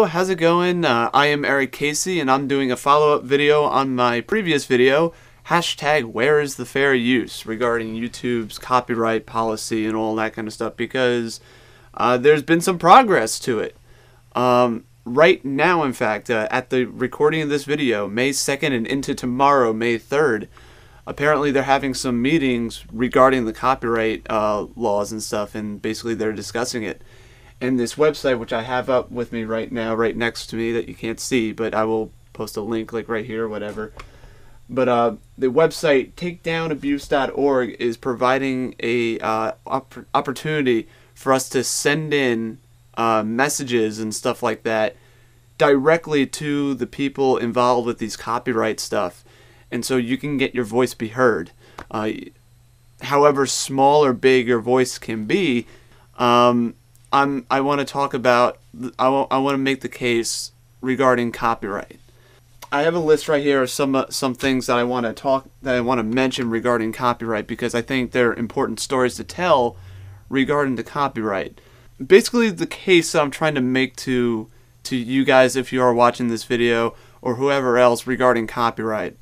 how's it going? I am Eric Casey, and I'm doing a follow-up video on my previous video, hashtag where is the fair use, regarding YouTube's copyright policy and all that kind of stuff, because there's been some progress to it. Right now, in fact, at the recording of this video, May 2nd and into tomorrow, May 3rd, apparently they're having some meetings regarding the copyright laws and stuff, and basically they're discussing it. And this website, which I have up with me right now, right next to me, that you can't see, but I will post a link like right here or whatever. But the website takedownabuse.org is providing a opportunity for us to send in messages and stuff like that directly to the people involved with these copyright stuff, and so you can get your voice be heard. However small or big your voice can be, I want to talk about, I want to make the case regarding copyright. I have a list right here of some things that I want to mention regarding copyright, because I think they're important stories to tell regarding the copyright. Basically, the case I'm trying to make to you guys, if you are watching this video, or whoever else, regarding copyright.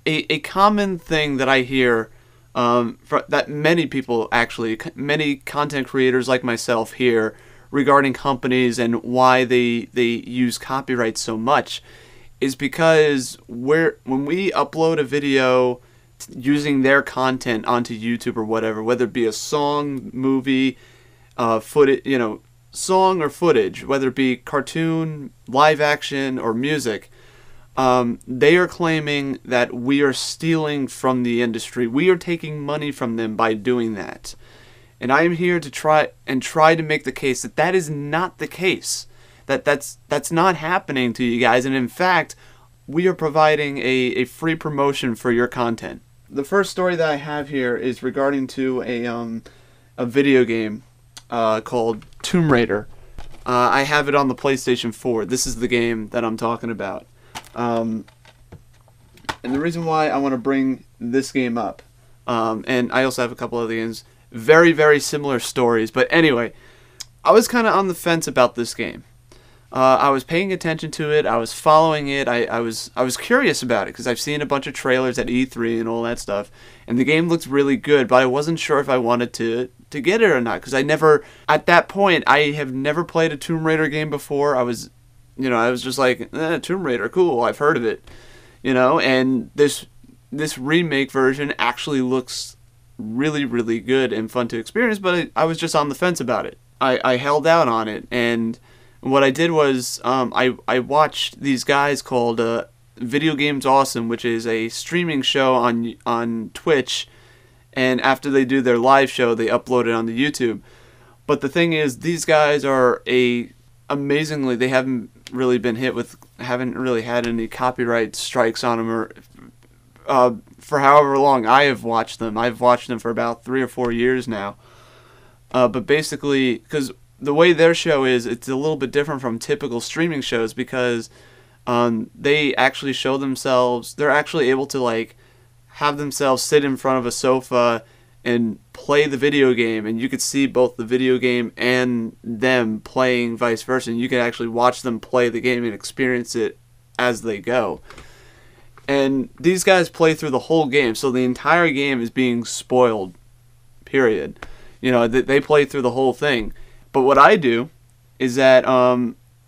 A common thing that I hear that many people, actually, many content creators like myself hear regarding companies and why they use copyright so much, is because when we upload a video using their content onto YouTube or whatever, whether it be a song, movie, footage, song or footage, whether it be cartoon, live action, or music, they are claiming that we are stealing from the industry. We are taking money from them by doing that. And I am here to try to make the case that that is not the case. That's not happening to you guys. And in fact, we are providing a free promotion for your content. The first story that I have here is regarding to a video game called Tomb Raider. I have it on the PlayStation 4. This is the game that I'm talking about. And the reason why I want to bring this game up, and I also have a couple other games, very, very similar stories, but anyway, I was kind of on the fence about this game. I was paying attention to it, I was following it, I was curious about it, because I've seen a bunch of trailers at E3 and all that stuff, and the game looks really good, but I wasn't sure if I wanted to get it or not, because at that point, I have never played a Tomb Raider game before. I was just like, Tomb Raider, cool, I've heard of it, and this remake version actually looks really, really good and fun to experience, but I was just on the fence about it. I held out on it, and what I did was I watched these guys called Video Games Awesome, which is a streaming show on Twitch, and after they do their live show, they upload it onto YouTube. But the thing is, these guys are amazingly, they haven't really had any copyright strikes on them, or for however long I have watched them. I've watched them for about 3 or 4 years now. But basically, because the way their show is, it's a little bit different from typical streaming shows, because they actually show themselves, they're actually able to have themselves sit in front of a sofa and play the video game, and you could see both the video game and them playing vice versa, and you can actually watch them play the game and experience it as they go. And these guys play through the whole game, so the entire game is being spoiled, period. They play through the whole thing. But what I do is that,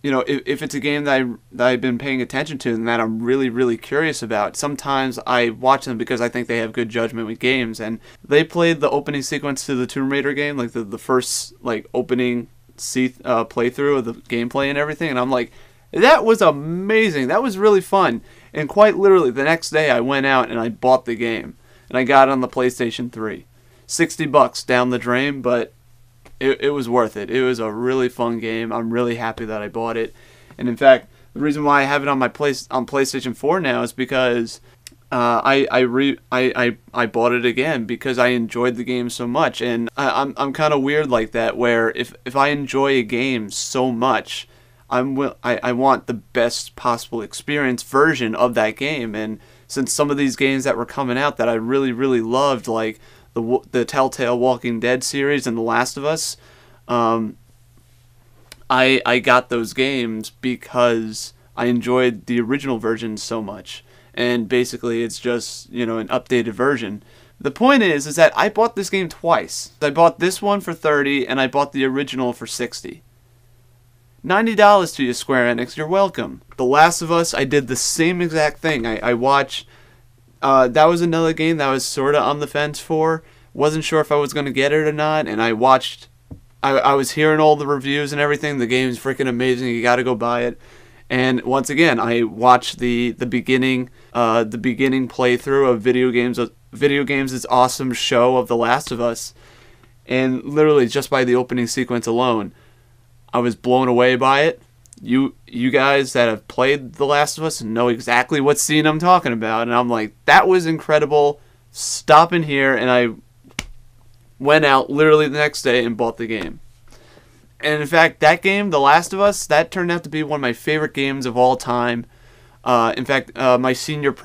if it's a game that I've been paying attention to and that I'm really, really curious about, sometimes I watch them because I think they have good judgment with games. And they played the opening sequence to the Tomb Raider game, like the first opening playthrough of the gameplay and everything, and I'm like, that was amazing. That was really fun. And quite literally, the next day I went out and I bought the game, and I got it on the PlayStation 3. $60 down the drain, but it was worth it. It was a really fun game. I'm really happy that I bought it. And in fact, the reason why I have it on my PlayStation 4 now is because I bought it again because I enjoyed the game so much. And I'm kind of weird like that, where if I enjoy a game so much, I want the best possible experience version of that game. And since some of these games that were coming out that I really, really loved, like the Telltale Walking Dead series and The Last of Us, I got those games because I enjoyed the original version so much. And basically it's just, you know, an updated version. The point is that I bought this game twice. I bought this one for $30 and I bought the original for $60. $90 to you, Square Enix, you're welcome. The Last of Us, I did the same exact thing. I watched, that was another game that I was sort of on the fence for. Wasn't sure if I was going to get it or not, and I watched, I was hearing all the reviews and everything. The game's freaking amazing, you gotta go buy it. And once again, I watched the beginning playthrough of Video Games' awesome show of The Last of Us, and literally just by the opening sequence alone, I was blown away by it. You guys that have played The Last of Us know exactly what scene I'm talking about, and I'm like, that was incredible. Stop in here, and I went out literally the next day and bought the game. And in fact, that game, The Last of Us, that turned out to be one of my favorite games of all time. In fact, my senior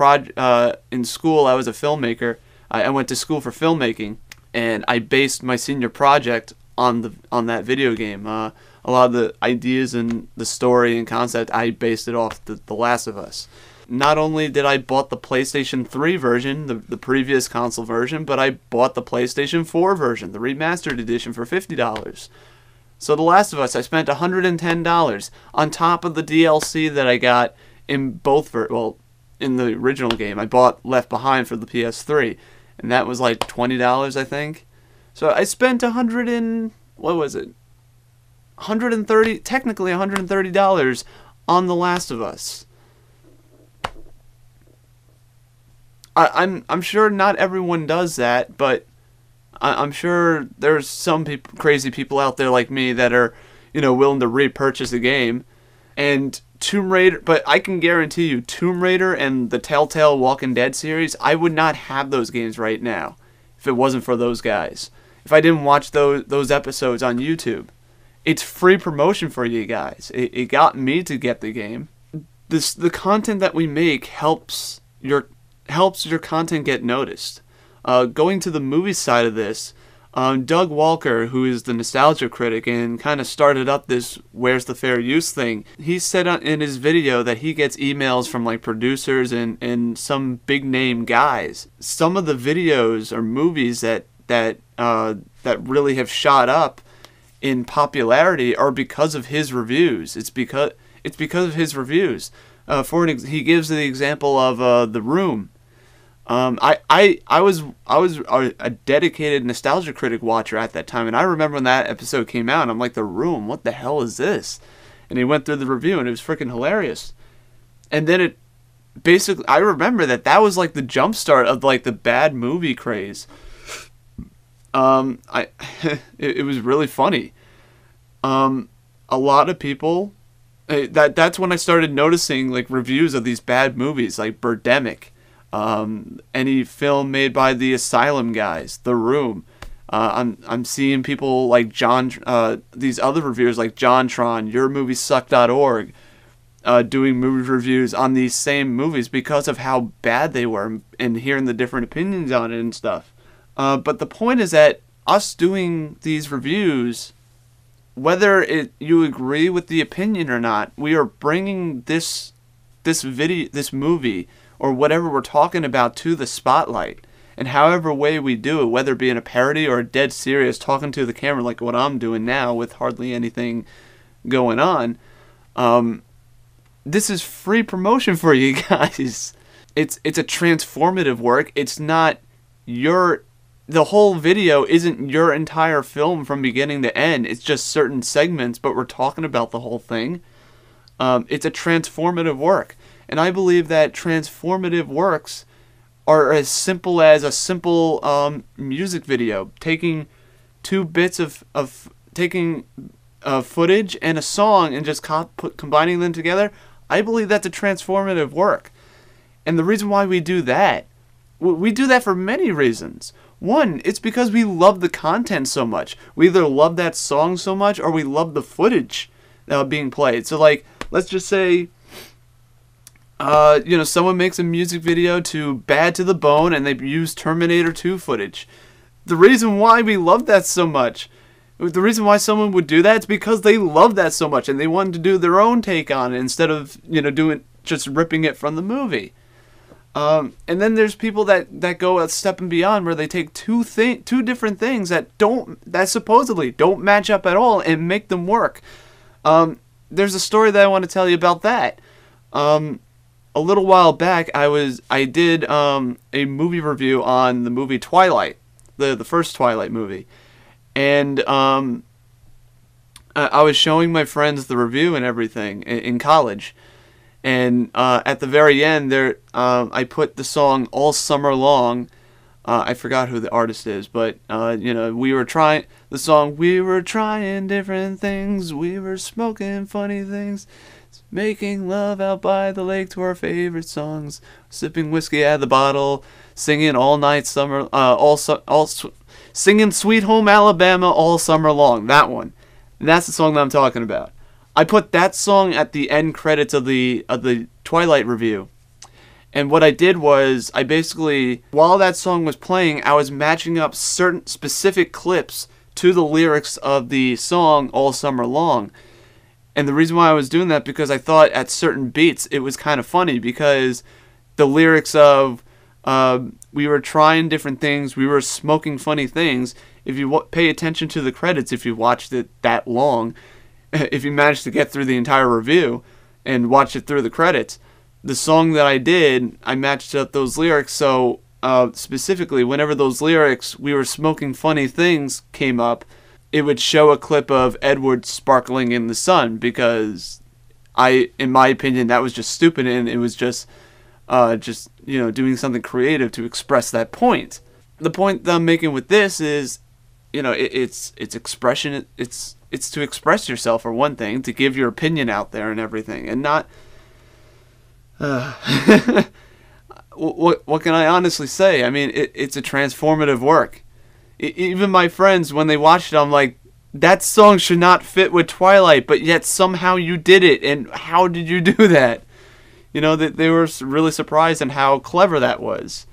in school, I was a filmmaker. I went to school for filmmaking, and I based my senior project on that video game. A lot of the ideas and the story and concept, I based it off The Last of Us. Not only did I bought the PlayStation 3 version, the previous console version, but I bought the PlayStation 4 version, the remastered edition, for $50. So The Last of Us, I spent $110 on top of the DLC that I got in both in the original game. I bought Left Behind for the PS3, and that was like $20, I think. So I spent technically $130 on The Last of Us. I'm sure not everyone does that, but I'm sure there's some crazy people out there like me that are, you know, willing to repurchase a game. And Tomb Raider, but I can guarantee you, Tomb Raider and the Telltale Walking Dead series, I would not have those games right now if it wasn't for those guys. If I didn't watch those episodes on YouTube. It's free promotion for you guys. It got me to get the game. The content that we make helps your content get noticed. Going to the movie side of this, Doug Walker, who is the nostalgia critic and kind of started up this Where's the Fair Use thing, he said in his video that he gets emails from like producers and some big name guys. Some of the videos or movies that really have shot up in popularity are because of his reviews. It's because of his reviews. He gives the example of The Room. I was a dedicated nostalgia critic watcher at that time, and I remember when that episode came out, and I'm like, The Room, what the hell is this? And he went through the review, and it was freaking hilarious. And then it basically, I remember that was like the jumpstart of like the bad movie craze. It was really funny. A lot of people, that's when I started noticing like reviews of these bad movies, like Birdemic. Any film made by the Asylum guys, The Room. I'm seeing people like these other reviewers like JonTron, YourMovieSuck.org, doing movie reviews on these same movies because of how bad they were and hearing the different opinions on it and stuff. But the point is that us doing these reviews, whether you agree with the opinion or not, we are bringing this movie, or whatever we're talking about, to the spotlight. And however way we do it, whether it be in a parody or a dead serious talking to the camera like what I'm doing now with hardly anything going on, this is free promotion for you guys. It's a transformative work. It's not the whole video isn't your entire film from beginning to end. It's just certain segments, but we're talking about the whole thing. It's a transformative work. And I believe that transformative works are as simple as a simple music video. Taking two bits of taking footage and a song and just combining them together. I believe that's a transformative work. And the reason why we do that for many reasons. One, it's because we love the content so much. We either love that song so much or we love the footage being played. So like, let's just say, someone makes a music video to Bad to the Bone and they use Terminator 2 footage. The reason why we love that so much The reason why someone would do that is because they love that so much and they wanted to do their own take on it instead of, doing just ripping it from the movie. And then there's people that go a step and beyond, where they take two different things that supposedly don't match up at all and make them work. There's a story that I want to tell you about that. A little while back, I did a movie review on the movie Twilight, the first Twilight movie, and I was showing my friends the review and everything in college. And at the very end, I put the song "All Summer Long." I forgot who the artist is, but we were trying the song. We were trying different things. We were smoking funny things, making love out by the lake to our favorite songs, sipping whiskey out of the bottle, singing all night summer, singing "Sweet Home Alabama" all summer long. That one. And that's the song that I'm talking about. I put that song at the end credits of the Twilight review. And what I did was, I basically, while that song was playing, I was matching up certain specific clips to the lyrics of the song All Summer Long. And the reason why I was doing that, because I thought at certain beats it was kind of funny, because the lyrics of we were trying different things, we were smoking funny things, if you pay attention to the credits, if you watched it that long, if you managed to get through the entire review and watch it through the credits, the song that I did, I matched up those lyrics. So specifically, whenever those lyrics, we were smoking funny things, came up, it would show a clip of Edward sparkling in the sun, because in my opinion, that was just stupid, and it was just doing something creative to express that point. The point that I'm making with this is, it's expression. It's to express yourself, for one thing, to give your opinion out there and everything, and not. What can I honestly say? I mean, it's a transformative work. Even my friends, when they watched it, I'm like, that song should not fit with Twilight, but yet somehow you did it, and how did you do that? That they were really surprised at how clever that was.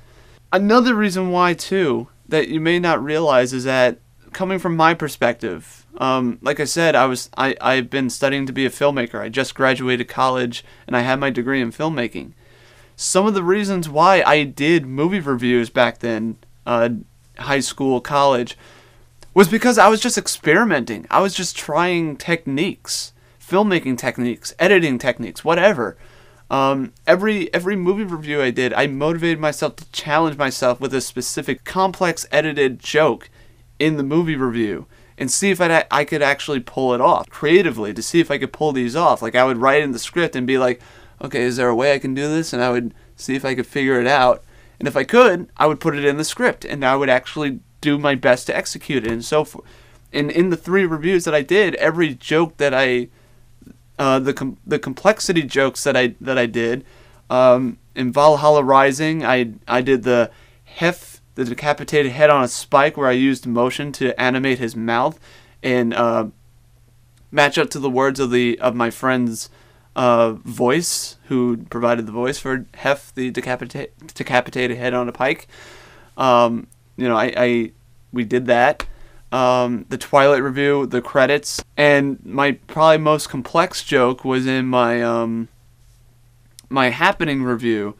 Another reason why, too, that you may not realize is that, coming from my perspective, like I said, I've been studying to be a filmmaker. I just graduated college and I had my degree in filmmaking. Some of the reasons why I did movie reviews back then, high school, college, was because I was just experimenting. I was just trying techniques, filmmaking techniques, editing techniques, whatever. Every movie review I did, I motivated myself to challenge myself with a specific complex edited joke in the movie review, and see if I could actually pull it off creatively, to see if I could pull these off. Like, I would write in the script and be like, okay, is there a way I can do this? And I would see if I could figure it out. And if I could, I would put it in the script, and I would actually do my best to execute it, and so forth. And in the 3 reviews that I did, every joke that the complexity jokes that I did, in Valhalla Rising, I did the decapitated head on a spike, where I used motion to animate his mouth and match up to the words of my friend's voice, who provided the voice for Hef, the decapitated head on a pike. We did that. The Twilight review, the credits, and my probably most complex joke was in my my Happening review,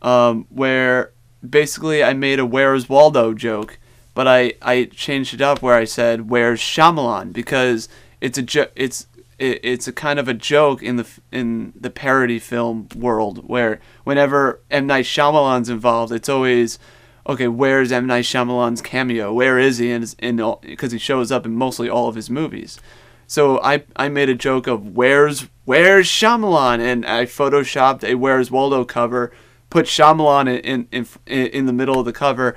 where basically I made a "Where's Waldo" joke, but I changed it up where I said "Where's Shyamalan," because it's a kind of a joke in the parody film world, where whenever M. Night Shyamalan's involved, it's always, okay, where's M. Night Shyamalan's cameo? Where is he? Because he shows up in mostly all of his movies. So I made a joke of where's Shyamalan, and I photoshopped a "Where's Waldo" cover, put Shyamalan in the middle of the cover,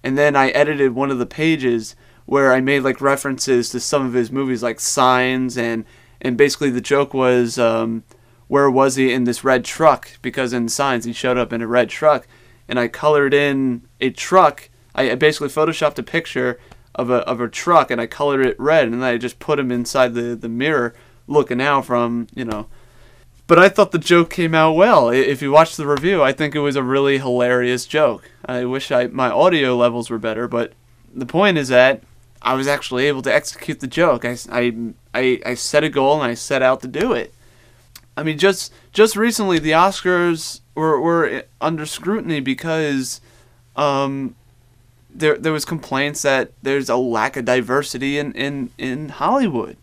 and then I edited one of the pages where I made like references to some of his movies, like Signs, and basically the joke was, where was he in this red truck? Because in Signs he showed up in a red truck, and I colored in a truck. I basically photoshopped a picture of a truck, and I colored it red, and then I just put him inside the mirror looking out from, But I thought the joke came out well. If you watch the review, I think it was a really hilarious joke. I wish my audio levels were better, but the point is that I was actually able to execute the joke. I set a goal and I set out to do it. I mean, just recently the Oscars were under scrutiny because there was complaints that there's a lack of diversity in Hollywood.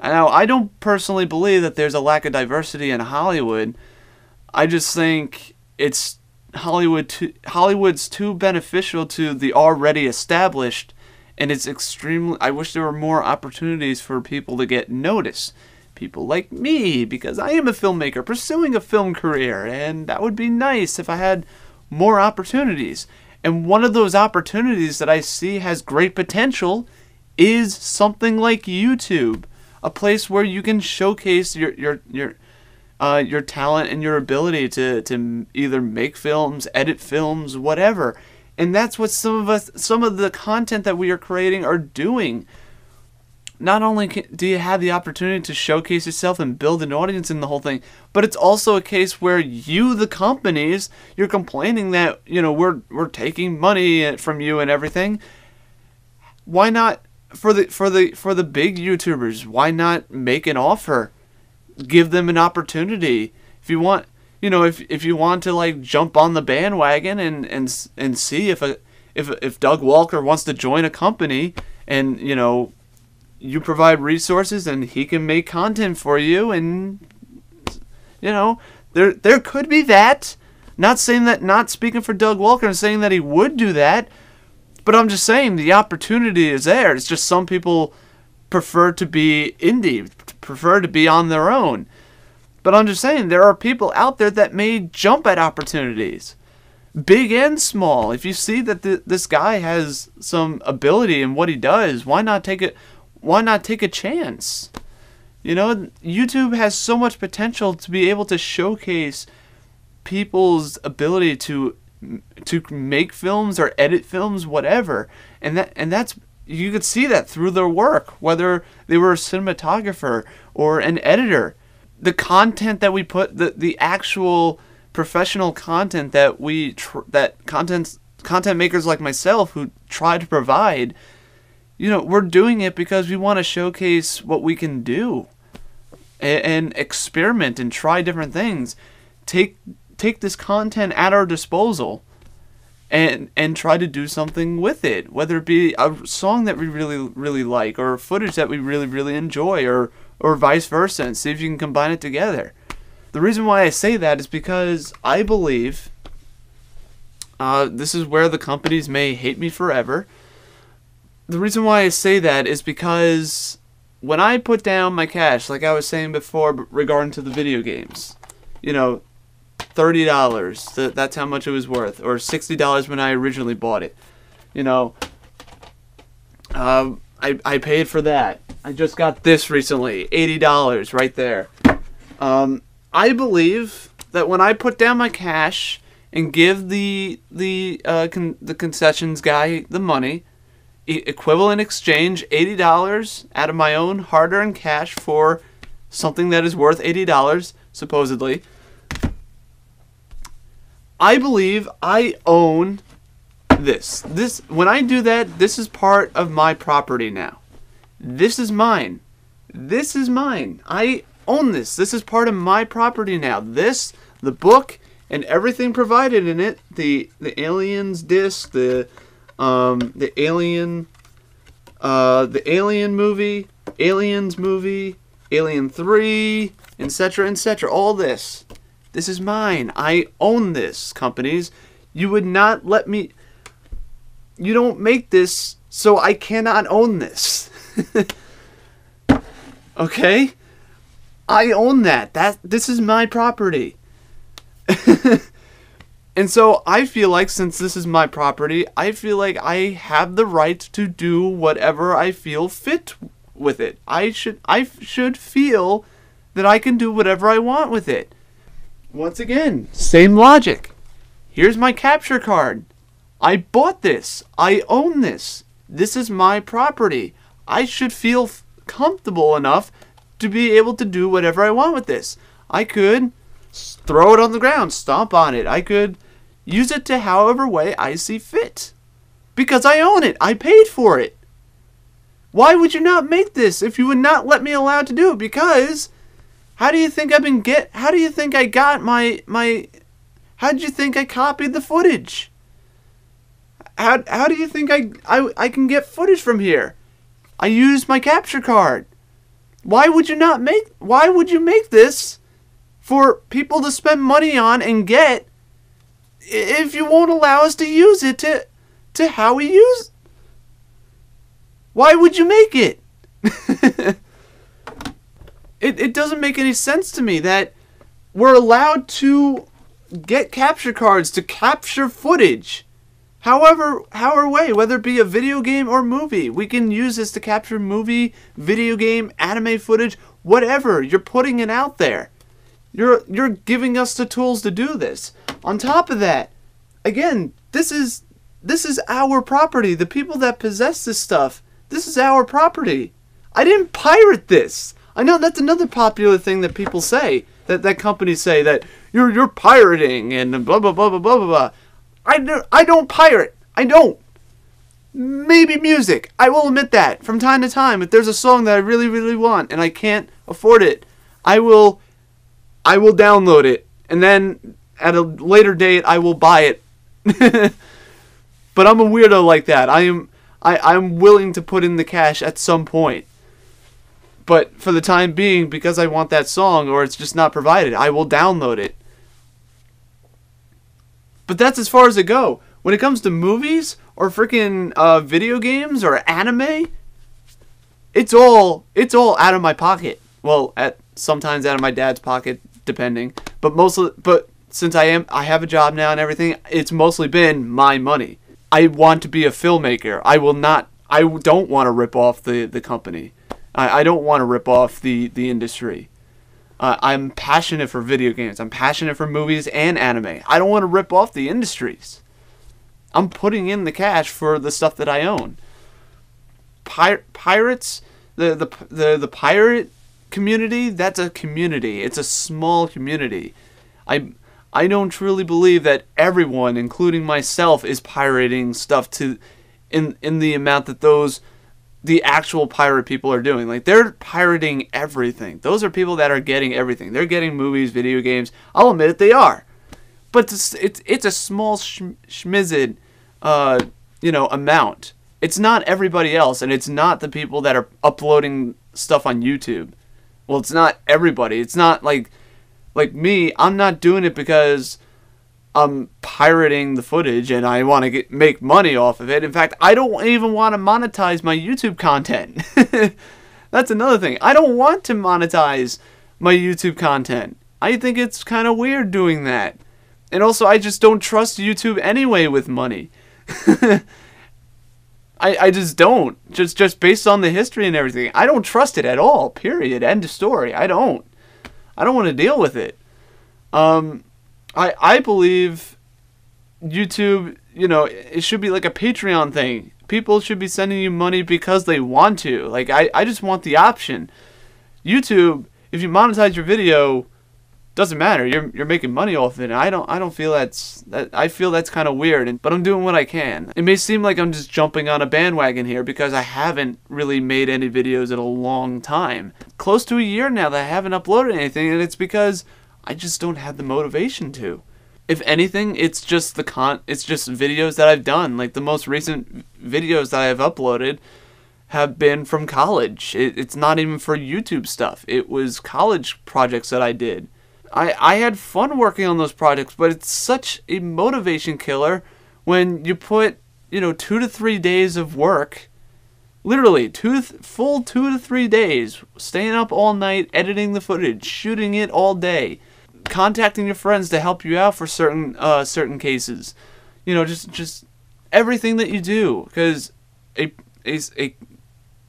Now, I don't personally believe that there's a lack of diversity in Hollywood. I just think it's Hollywood's too beneficial to the already established, and it's extremely. I wish there were more opportunities for people to get noticed. People like me, because I am a filmmaker pursuing a film career, and that would be nice if I had more opportunities. And one of those opportunities that I see has great potential is something like YouTube, a place where you can showcase your talent and your ability to either make films, edit films, whatever. And that's what some of the content that we are creating are doing. Not only do you have the opportunity to showcase yourself and build an audience in the whole thing, but it's also a case where you, the companies, you're complaining that, we're taking money from you and everything. Why not, for the big YouTubers, why not make an offer? Give them an opportunity. If you want, if you want to like jump on the bandwagon and see if Doug Walker wants to join a company, and you provide resources and he can make content for you, and there could be that. Not speaking for Doug Walker and saying that he would do that, but I'm just saying the opportunity is there. It's just some people prefer to be indie, prefer to be on their own. But I'm just saying there are people out there that may jump at opportunities, big and small. If you see that this guy has some ability in what he does, why not take it? Why not take a chance? YouTube has so much potential to be able to showcase people's ability to make films or edit films, whatever. And that's, you could see that through their work, whether they were a cinematographer or an editor. The content that we put, the actual professional content that content makers like myself who try to provide, we're doing it because we want to showcase what we can do and experiment and try different things. Take this content at our disposal and try to do something with it, whether it be a song that we really, really like, or footage that we really, really enjoy, or vice versa, and see if you can combine it together. The reason why I say that is because I believe this is where the companies may hate me forever. The reason why I say that is because when I put down my cash, like I was saying before regarding to the video games, $30, that's how much it was worth, or $60 when I originally bought it. I paid for that. I just got this recently, $80 right there. I believe that when I put down my cash and give the concessions guy the money, equivalent exchange $80 out of my own hard-earned cash for something that is worth $80 supposedly, I believe I own this. When I do that, this is part of my property now. This is mine. This is mine. I own this. This is part of my property now. This, the book, and everything provided in it, the Aliens disc, the Alien movie, Aliens movie, Alien 3, etc., etc. All this. This is mine. I own this, companies. You would not let me... You don't make this, so I cannot own this. Okay? I own that. This is my property. And so I feel like, since this is my property, I feel like I have the right to do whatever I feel fit with it. I should feel that I can do whatever I want with it. Once again, same logic. Here's my capture card. I bought this. I own this. This is my property. I should feel comfortable enough to be able to do whatever I want with this. I could throw it on the ground, stomp on it. I could use it to however way I see fit. Because I own it. I paid for it. Why would you not make this if you would not let me allow to do it? Because how do you think how do you think I got how did you think I copied the footage? How do you think I can get footage from here? I used my capture card. Why would you make this for people to spend money on and get if you won't allow us to use it to how we use? Why would you make it? It doesn't make any sense to me that we're allowed to get capture cards to capture footage. However way, whether it be a video game or movie, we can use this to capture movie, video game, anime footage, whatever. You're putting it out there. You're giving us the tools to do this. On top of that, again, this is our property. The people that possess this stuff, this is our property. I didn't pirate this. I know that's another popular thing that people say, that companies say, that you're pirating and blah blah blah blah blah blah. I don't pirate. I don't. Maybe music. I will admit that from time to time, if there's a song that I really really want and I can't afford it, I will download it, and then at a later date I will buy it. But I'm a weirdo like that. I'm willing to put in the cash at some point. But for the time being, because I want that song or it's just not provided, I will download it. But that's as far as it go. When it comes to movies or freaking video games or anime, it's all out of my pocket. Well, sometimes out of my dad's pocket, depending. But since I have a job now and everything, it's mostly been my money. I want to be a filmmaker. I don't want to rip off the company. I don't want to rip off the industry. I'm passionate for video games. I'm passionate for movies and anime. I don't want to rip off the industries. I'm putting in the cash for the stuff that I own. Pirates, the pirate community, that's a community. It's a small community. I don't truly believe that everyone, including myself, is pirating stuff in the amount that the actual pirate people are doing. Like, they're pirating everything. Those are people that are getting everything. They're getting movies, video games. I'll admit it, they are. But it's a small schmizzed, amount. It's not everybody else, and it's not the people that are uploading stuff on YouTube. Well, it's not everybody. It's not like me. I'm not doing it because I'm pirating the footage and I want to make money off of it. In fact, I don't even want to monetize my YouTube content. That's another thing. I don't want to monetize my YouTube content. I think it's kind of weird doing that. And also, I just don't trust YouTube anyway with money. I just don't. Just based on the history and everything. I don't trust it at all. Period. End of story. I don't want to deal with it. I believe YouTube, it should be like a Patreon thing. People should be sending you money because they want to. Like, I just want the option. YouTube, if you monetize your video, doesn't matter. You're making money off of it. And I don't feel I feel that's kind of weird. But I'm doing what I can. It may seem like I'm just jumping on a bandwagon here because I haven't really made any videos in a long time. Close to a year now that I haven't uploaded anything, and it's because I just don't have the motivation to. If anything, it's just videos that I've done. Like, the most recent videos that I've uploaded have been from college. It's not even for YouTube stuff. It was college projects that I did. I had fun working on those projects, but it's such a motivation killer when you put, 2 to 3 days of work, literally full 2 to 3 days, staying up all night, editing the footage, shooting it all day, contacting your friends to help you out for certain cases, just everything that you do, because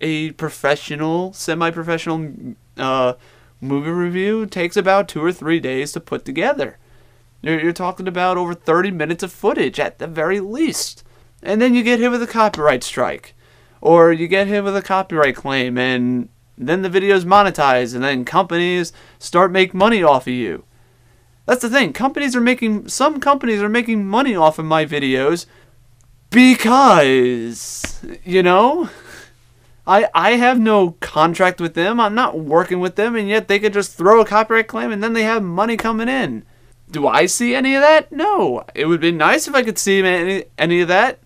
a professional, semi-professional movie review takes about 2 or 3 days to put together. You're talking about over 30 minutes of footage at the very least, and then you get hit with a copyright strike, or you get hit with a copyright claim, and then the video's monetized, and then companies start making money off of you. That's the thing. Some companies are making money off of my videos because, I have no contract with them. I'm not working with them, and yet they could just throw a copyright claim and then they have money coming in. Do I see any of that? No. It would be nice if I could see any of that.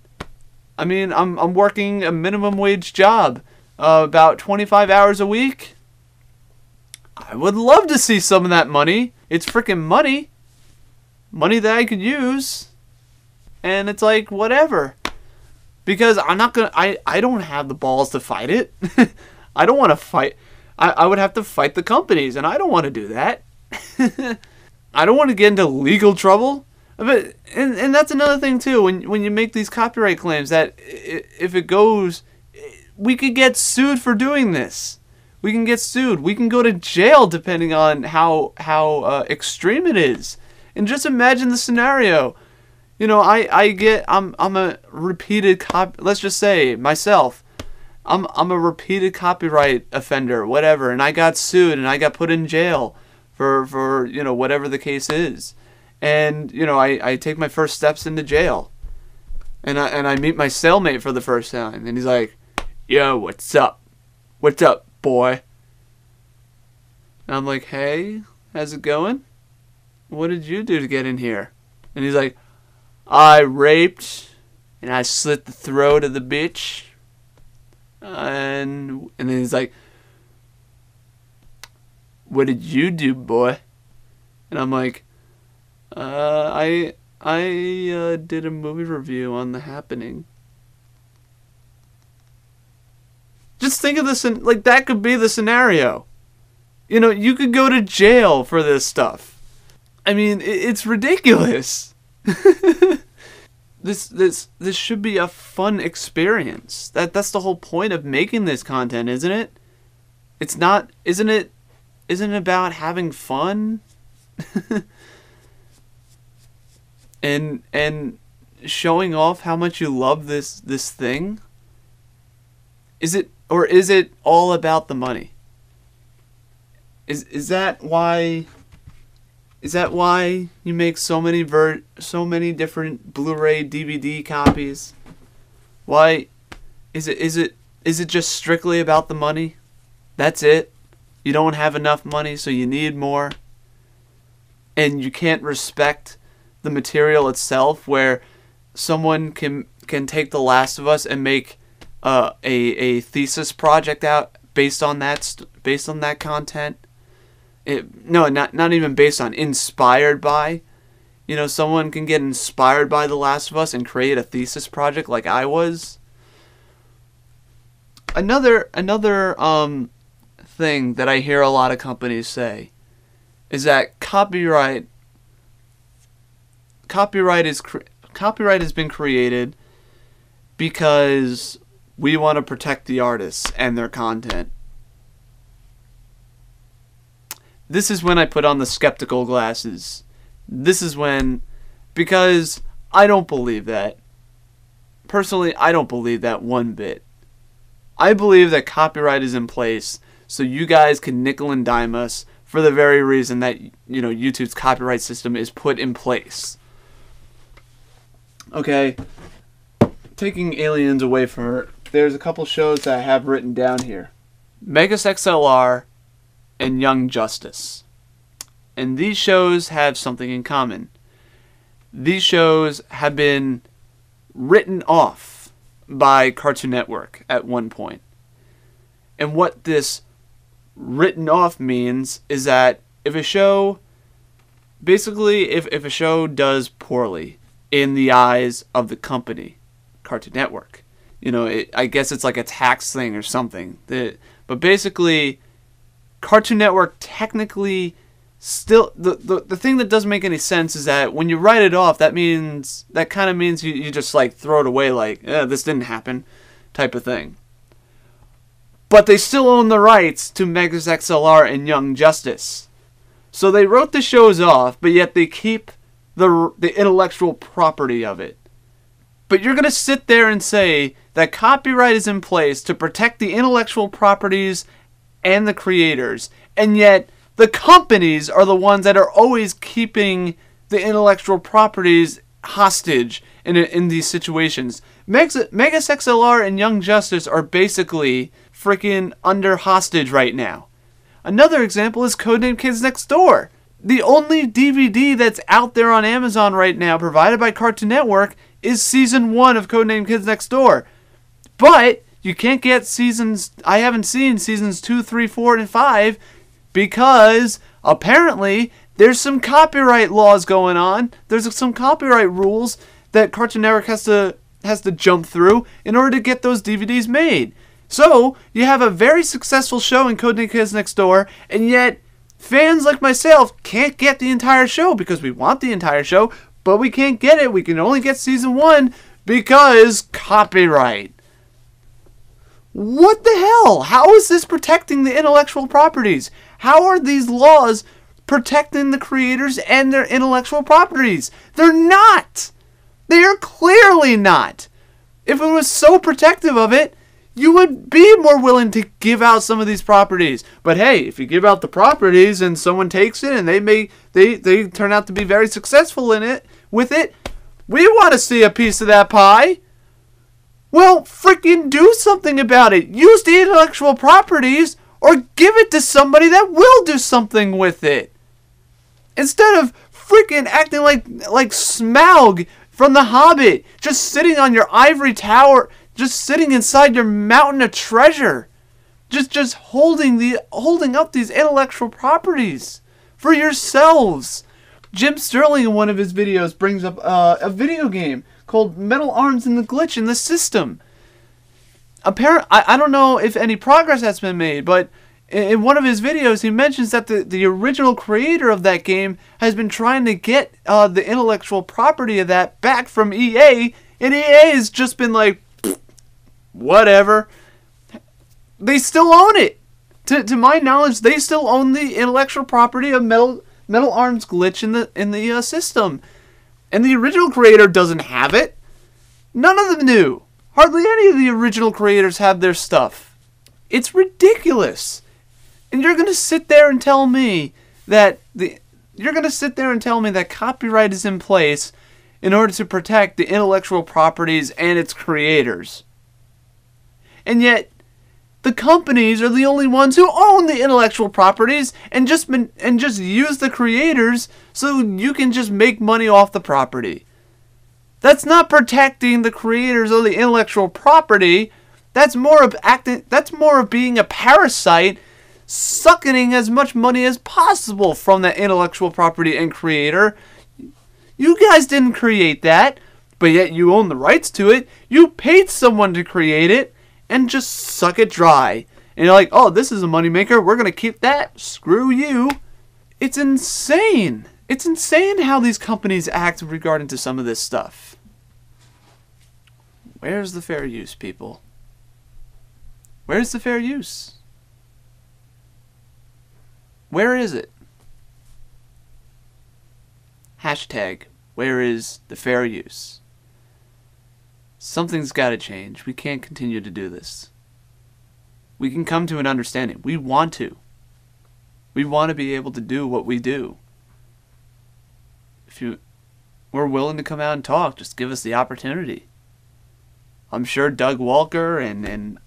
I mean, I'm working a minimum wage job, about 25 hours a week. I would love to see some of that money. It's freaking money. Money that I could use. And it's like, whatever. Because I'm not gonna, I don't have the balls to fight it. I don't want to fight. I would have to fight the companies, and I don't want to do that. I don't want to get into legal trouble. But, and that's another thing too, when you make these copyright claims, that if it goes, we could get sued for doing this. We can get sued. We can go to jail depending on how extreme it is. And just imagine the scenario. You know, I'm a repeated let's just say myself, I'm a repeated copyright offender, whatever, and I got sued and I got put in jail for you know, whatever the case is. And you know, I take my first steps into jail. And I meet my cellmate for the first time, and he's like, "Yo, what's up? What's up, boy?" And I'm like, "Hey, how's it going? What did you do to get in here?" And he's like, "I raped and I slit the throat of the bitch." And then he's like, "What did you do, boy?" And I'm like, I did a movie review on The Happening." Just think of this, like that could be the scenario. You know, you could go to jail for this stuff. I mean, it's ridiculous. This should be a fun experience. That's the whole point of making this content, isn't it? It's not, isn't it about having fun? and showing off how much you love this thing? Is it all about the money? Is that why you make so many different Blu-ray DVD copies? Why is it just strictly about the money? That's it? You don't have enough money, so you need more? And you can't respect the material itself, where someone can take The Last of Us and make a thesis project out based on that content? No, not even based on, inspired by. You know, someone can get inspired by The Last of Us and create a thesis project like I was. Another thing that I hear a lot of companies say is that copyright has been created because we want to protect the artists and their content. This is when I put on the skeptical glasses. Because I don't believe that. Personally, I don't believe that one bit. I believe that copyright is in place so you guys can nickel and dime us for the very reason that, you know, YouTube's copyright system is put in place. Okay, taking aliens away from it, there's a couple shows that I have written down here. Megas XLR and Young Justice. And these shows have something in common. These shows have been written off by Cartoon Network at one point. And what this written off means is that if a show, basically if a show does poorly in the eyes of the company, Cartoon Network, you know, I guess it's like a tax thing or something. But basically, Cartoon Network technically still, the thing that doesn't make any sense is that when you write it off, that kind of means you just like throw it away, like, this didn't happen type of thing. But they still own the rights to Megas XLR and Young Justice. So they wrote the shows off, but yet they keep the intellectual property of it. But you're going to sit there and say that copyright is in place to protect the intellectual properties and the creators, and yet the companies are the ones that are always keeping the intellectual properties hostage in these situations. Megas XLR and Young Justice are basically freaking under hostage right now. Another example is Codename Kids Next Door. The only DVD that's out there on Amazon right now, provided by Cartoon Network, is Season 1 of Codename Kids Next Door. But you can't get seasons... I haven't seen Seasons 2, 3, 4, and 5 because apparently there's some copyright laws going on. There's some copyright rules that Cartoon Network has to jump through in order to get those DVDs made. So, you have a very successful show in Codename Kids Next Door, and yet fans like myself can't get the entire show because we want the entire show, but we can't get it. We can only get Season 1 because copyright. What the hell? How is this protecting the intellectual properties? How are these laws protecting the creators and their intellectual properties? They're not. They are clearly not. If it was so protective of it, you would be more willing to give out some of these properties. But hey, if you give out the properties and someone takes it and they turn out to be very successful with it, we want to see a piece of that pie. Well, freaking do something about it. Use the intellectual properties or give it to somebody that will do something with it. Instead of freaking acting like Smaug from The Hobbit, just sitting on your ivory tower, just sitting inside your mountain of treasure, just holding up these intellectual properties for yourselves. Jim Sterling in one of his videos brings up a video game called Metal Arms and the Glitch in the System. I don't know if any progress has been made, but in one of his videos he mentions that the original creator of that game has been trying to get the intellectual property of that back from EA, and EA has just been like, whatever. They still own it. To my knowledge, they still own the intellectual property of Metal Arms Glitch in the system. And the original creator doesn't have it. None of them do. Hardly any of the original creators have their stuff. It's ridiculous. And you're going to sit there and tell me that copyright is in place in order to protect the intellectual properties and its creators. And yet, the companies are the only ones who own the intellectual properties and just use the creators so you can just make money off the property. That's not protecting the creators or the intellectual property. That's more of being a parasite, sucking as much money as possible from that intellectual property and creator. You guys didn't create that, but yet you own the rights to it. You paid someone to create it. And just suck it dry. And you're like, oh, this is a moneymaker. We're going to keep that. Screw you. It's insane. It's insane how these companies act regarding to some of this stuff. Where's the fair use, people? Where's the fair use? Where is it? Hashtag, where is the fair use? Something's got to change. We can't continue to do this. We can come to an understanding. We want to. We want to be able to do what we do. If we're willing to come out and talk, just give us the opportunity. I'm sure Doug Walker and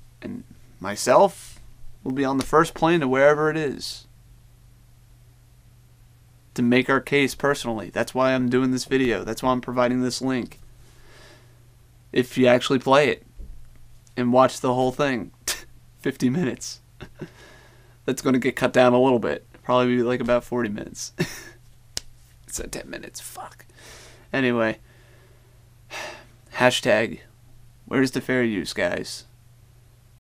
myself will be on the first plane to wherever it is to make our case personally. That's why I'm doing this video. That's why I'm providing this link. If you actually play it and watch the whole thing, 50 minutes. That's going to get cut down a little bit. Probably be like about 40 minutes. It's at 10 minutes. Fuck. Anyway. Hashtag, where's the fair use, guys?